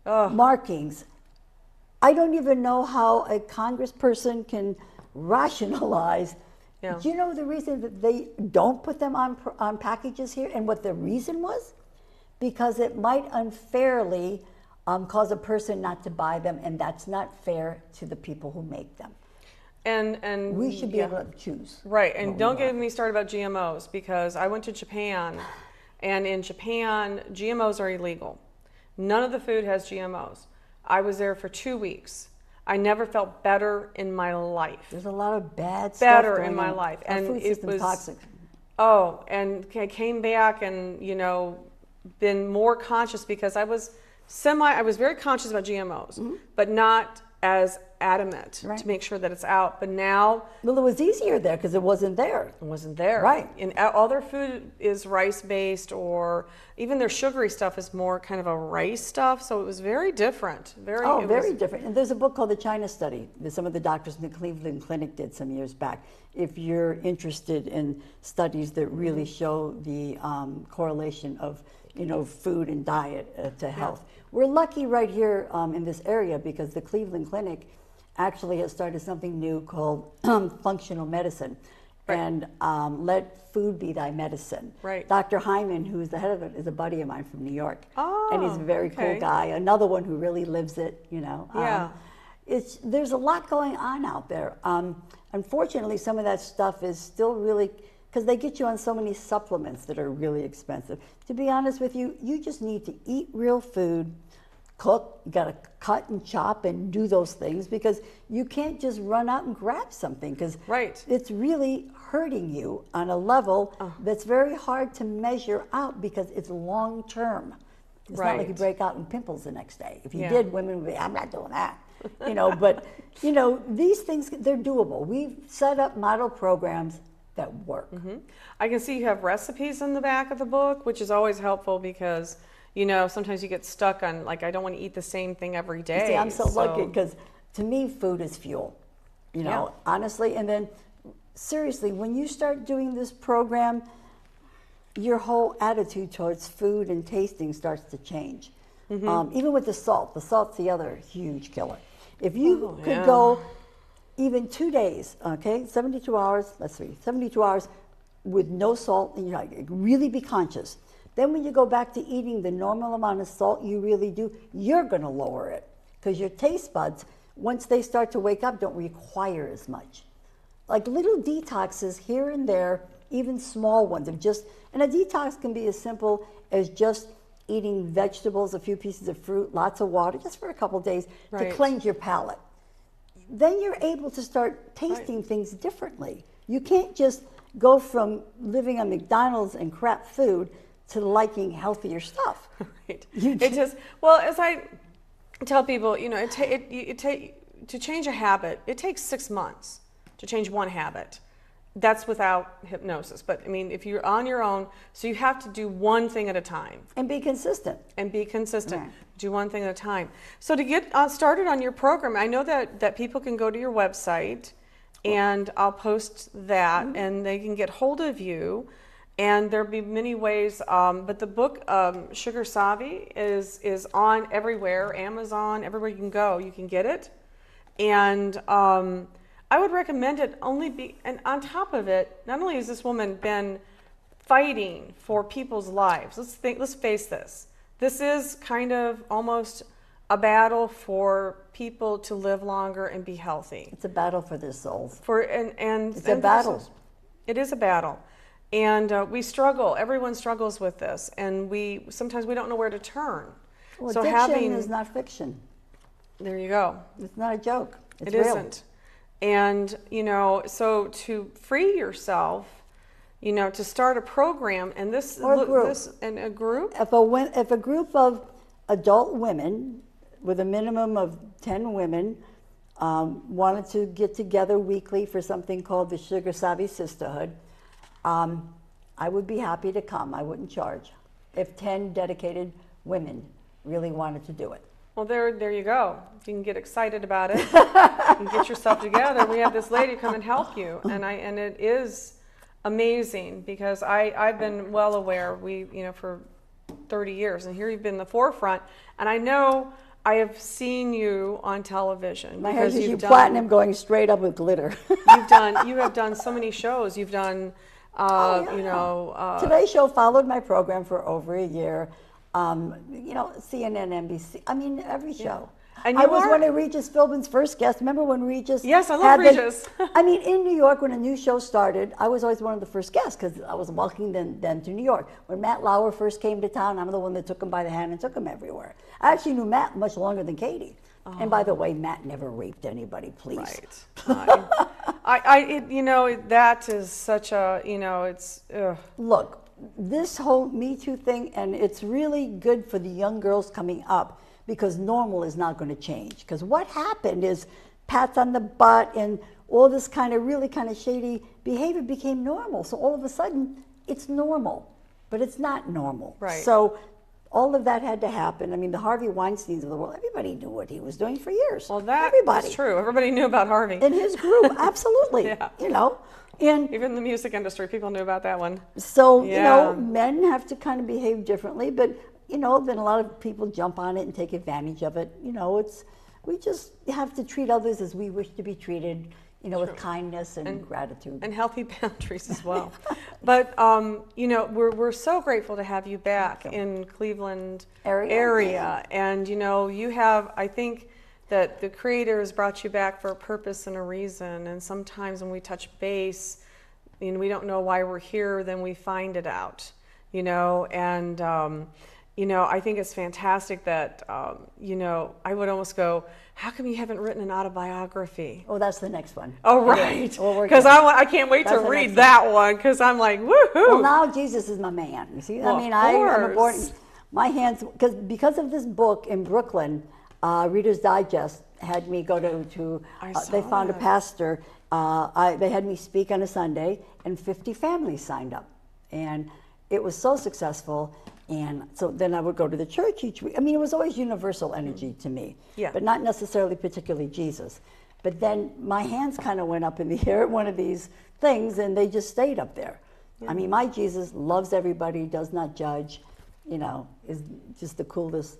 markings. I don't even know how a congressperson can rationalize. Do you know the reason that they don't put them on packages here, and what the reason was? Because it might unfairly cause a person not to buy them, and that's not fair to the people who make them. And we should be able to choose. Right, and don't get me started about GMOs, because I went to Japan, and in Japan, GMOs are illegal. None of the food has GMOs. I was there for 2 weeks. I never felt better in my life. There's a lot of bad stuff going on. In my life. Our food system's toxic. Oh, and I came back and, been more conscious, because I was very conscious about GMOs, but not as adamant to make sure that it's out. But now, well, it was easier there because it wasn't there. It wasn't there. Right. And all their food is rice-based, or even their sugary stuff is more kind of a rice stuff. So it was very different. Very different. And there's a book called The China Study that some of the doctors in the Cleveland Clinic did some years back. If you're interested in studies that really show the correlation of food and diet to health. We're lucky right here in this area, because the Cleveland Clinic actually has started something new called functional medicine, and let food be thy medicine. Right. Dr. Hyman, who's the head of it, is a buddy of mine from New York. Oh, and he's a very cool guy. Another one who really lives it, There's a lot going on out there. Unfortunately, some of that stuff is still really, because they get you on so many supplements that are really expensive. To be honest with you, you just need to eat real food, cook, you gotta cut and chop and do those things, because you can't just run out and grab something, because it's really hurting you on a level that's very hard to measure out, because it's long term. It's not like you break out in pimples the next day. If you did, women would be, I'm not doing that. But these things, they're doable. We've set up model programs that work. I can see you have recipes in the back of the book, which is always helpful, because sometimes you get stuck on, like, I don't want to eat the same thing every day. See, I'm so lucky, because to me, food is fuel, honestly. And then seriously, when you start doing this program, your whole attitude towards food and tasting starts to change. Even with the salt's the other huge killer. If you could go even 2 days, 72 hours, 72 hours with no salt, and really be conscious. Then when you go back to eating the normal amount of salt you really do, you're gonna lower it, because your taste buds, once they start to wake up, don't require as much. Like little detoxes here and there, even small ones of and a detox can be as simple as just eating vegetables, a few pieces of fruit, lots of water, just for a couple days to cleanse your palate. Then you're able to start tasting things differently. You can't just go from living on McDonald's and crap food to liking healthier stuff. As I tell people, to change a habit, it takes 6 months to change one habit. That's without hypnosis. But I mean, if you're on your own, so you have to do one thing at a time. And be consistent. Right. Do one thing at a time. So to get started on your program, I know that people can go to your website, and I'll post that, and they can get hold of you. And there'll be many ways, but the book, Sugar Savvy, is on everywhere, Amazon, everywhere you can go, you can get it. And I would recommend it and on top of it, not only has this woman been fighting for people's lives, let's face this. This is kind of almost a battle for people to live longer and be healthy. It's a battle for their souls. It's a battle. It is a battle. And we struggle. Everyone struggles with this. And sometimes we don't know where to turn. Well, so addiction is not fiction. There you go. It's not a joke. It's It real. isn't. And, so to free yourself, to start a program and a group. If a group of adult women with a minimum of 10 women wanted to get together weekly for something called the Sugar Savvy Sisterhood, I would be happy to come. I wouldn't charge if 10 dedicated women really wanted to do it. Well, there you go. You can get excited about it. You can get yourself together. We have this lady come and help you, and it is amazing because I've been well aware. For 30 years, and here you've been in the forefront, and I know I have seen you on television. My hair is platinum going straight up with glitter. You have done so many shows. You've done, Today's Show followed my program for over a year. CNN, NBC. I mean, every show. And I was one of Regis Philbin's first guests. Remember when Regis? Yes, I love Regis. In New York, when a new show started, I was always one of the first guests because I was walking then to New York. When Matt Lauer first came to town, I'm the one that took him by the hand and took him everywhere. I actually knew Matt much longer than Katie. Oh. And by the way, Matt never raped anybody, please. Right. That is such a, it's... Look, this whole Me Too thing, and it's really good for the young girls coming up, because normal is not going to change. Because what happened is pats on the butt and all this really shady behavior became normal. So all of a sudden, it's normal, but it's not normal. Right. So all of that had to happen. The Harvey Weinsteins of the world, everybody knew what he was doing for years. Well, that's true. Everybody knew about Harvey. In his group, absolutely. Yeah. And even in the music industry, people knew about that one. So, men have to behave differently, but then a lot of people jump on it and take advantage of it. We just have to treat others as we wish to be treated, with kindness and gratitude. And healthy boundaries as well. But, we're so grateful to have you back in Cleveland area. And, you have, I think that the Creator has brought you back for a purpose and a reason. And sometimes when we touch base, we don't know why we're here, then we find it out, and... I think it's fantastic that, I would almost go, how come you haven't written an autobiography? Oh, that's the next one. Oh, right. Because I can't wait to read that one because I'm like, woohoo. Well, now Jesus is my man. You see, I'm aboard. My hands, because of this book in Brooklyn, Reader's Digest had me go to they found a pastor. They had me speak on a Sunday, and 50 families signed up. And it was so successful. And so then I would go to the church each week. It was always universal energy to me, but not necessarily particularly Jesus. But then my hands went up in the air at one of these things, and they just stayed up there. Yeah. My Jesus loves everybody, does not judge, is just the coolest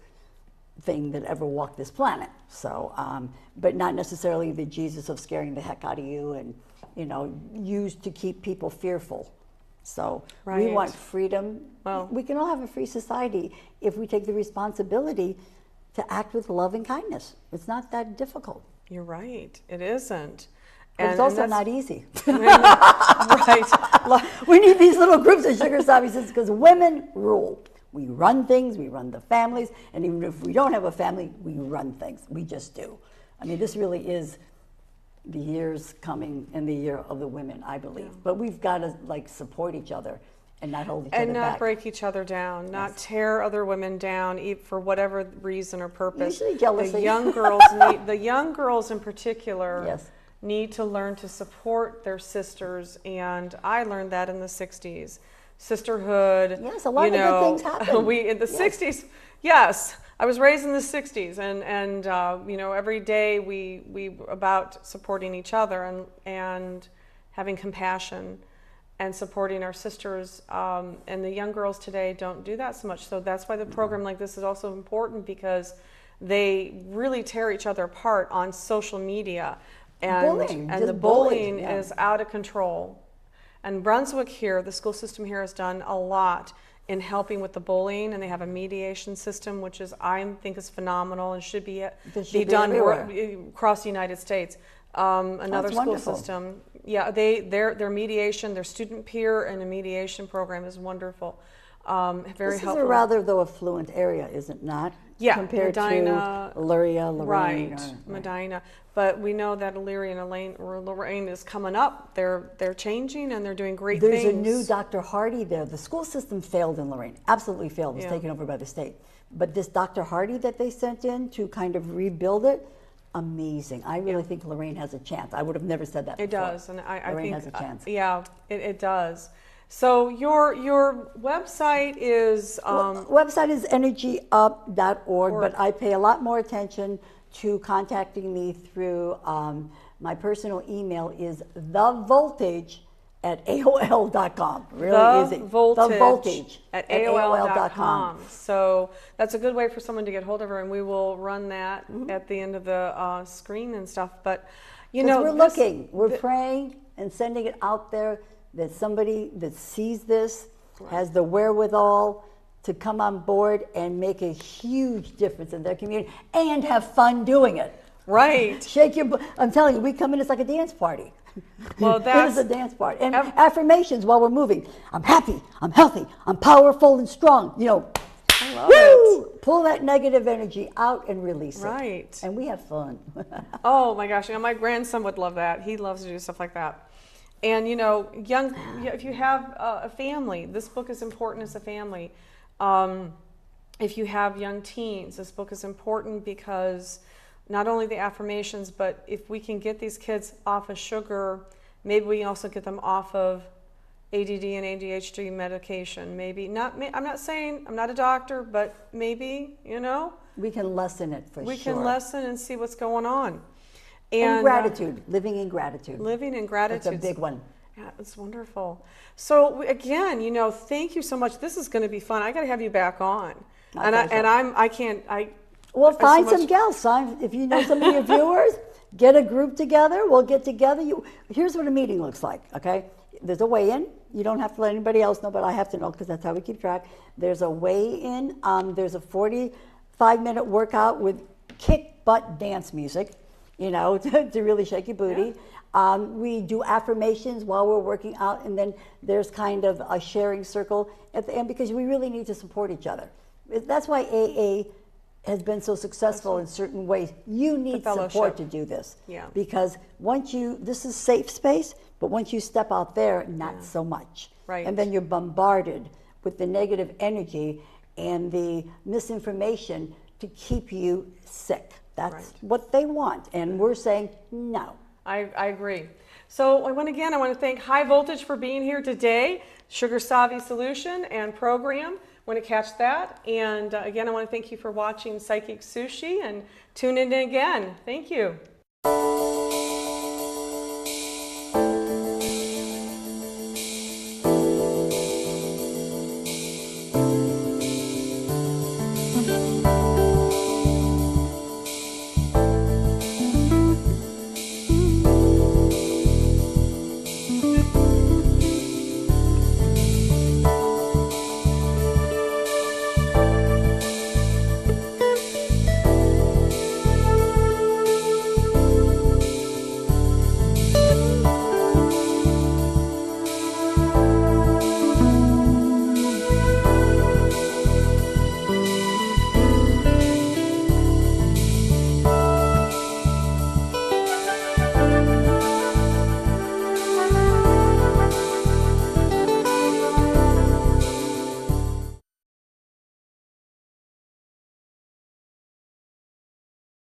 thing that ever walked this planet. So, but not necessarily the Jesus of scaring the heck out of you and, used to keep people fearful. So we want freedom. Well, we can all have a free society if we take the responsibility to act with love and kindness. It's not that difficult. You're right. It isn't. But it's also not easy. Right. We need these little groups of sugar savvy sisters because women rule. We run things, we run the families, and even if we don't have a family, we run things. We just do. This really is the years coming and the year of the women, I believe. Yeah. But we've got to support each other and not hold each other back. And not break each other down, not tear other women down for whatever reason or purpose. Usually jealousy. The young girls in particular need to learn to support their sisters, and I learned that in the 60s. Sisterhood. Yes, a lot of good things happened. In the 60s, yes. I was raised in the 60s, and every day we about supporting each other and having compassion and supporting our sisters. And the young girls today don't do that so much. So that's why the program like this is also important, because they really tear each other apart on social media. Bullying, and just the bullying bullied, yeah. is out of control. And Brunswick here, the school system here has done a lot in helping with the bullying, and they have a mediation system, which is, I think, is phenomenal and should be done across the United States. Another school wonderful. system, yeah, their mediation, their student peer and a mediation program is wonderful. Very this helpful. is a rather, though, affluent area, is it not? Yeah, compared Medina, to Elyria, Lorraine. Right, Medina. But we know that Elyria and Lorraine is coming up. They're changing and they're doing great things. There's a new Dr. Hardy there. The school system failed in Lorraine, absolutely failed. It was taken over by the state. But this Dr. Hardy that they sent in to kind of rebuild it, amazing. I really think Lorraine has a chance. I would have never said that before. It does, and I Lorraine think has a chance. Yeah, it does. So your website is website is energyup.org, but I pay a lot more attention to contacting me through my personal email is thevoltage@aol.com. Really easy. thevoltage@aol.com. So that's a good way for someone to get hold of her, and we will run that at the end of the screen and stuff. But you know, we're praying and sending it out there that somebody that sees this has the wherewithal to come on board and make a huge difference in their community and have fun doing it. Right. Shake your I'm telling you, we come in, it's like a dance party. Well, it is a dance party. And affirmations while we're moving. I'm happy, I'm healthy, I'm powerful and strong. You know, I love it. Pull that negative energy out and release it. Right. And we have fun. Oh my gosh, you know, my grandson would love that. He loves to do stuff like that. And you know, if you have a family, this book is important as a family. If you have young teens, this book is important because not only the affirmations, but if we can get these kids off of sugar, maybe we can also get them off of ADD and ADHD medication. Maybe not. I'm not saying I'm not a doctor, but maybe, you know, we can lessen it for sure. We can lessen and see what's going on. And gratitude, living in gratitude. Living in gratitude. That's a big one. Yeah, it's wonderful. So again, you know, thank you so much. This is going to be fun. I got to have you back on. Well, find some gals. If you know some of your viewers, get a group together. We'll get together. Here's what a meeting looks like. Okay, there's a weigh-in. You don't have to let anybody else know, but I have to know because that's how we keep track. There's a weigh-in. There's a 45-minute workout with kick butt dance music. You know, to really shake your booty. Yeah. We do affirmations while we're working out, and then there's kind of a sharing circle at the end because we really need to support each other. That's why AA has been so successful in certain ways. You need support to do this. Yeah. Because this is safe space, but once you step out there, not so much. Right. And then you're bombarded with the negative energy and the misinformation to keep you sick. That's what they want, and we're saying no. I agree. So I want to thank High Voltage for being here today, Sugar Savvy Solution and program. Want to catch that. And again, I want to thank you for watching Psychic Sushi and tune in again. Thank you.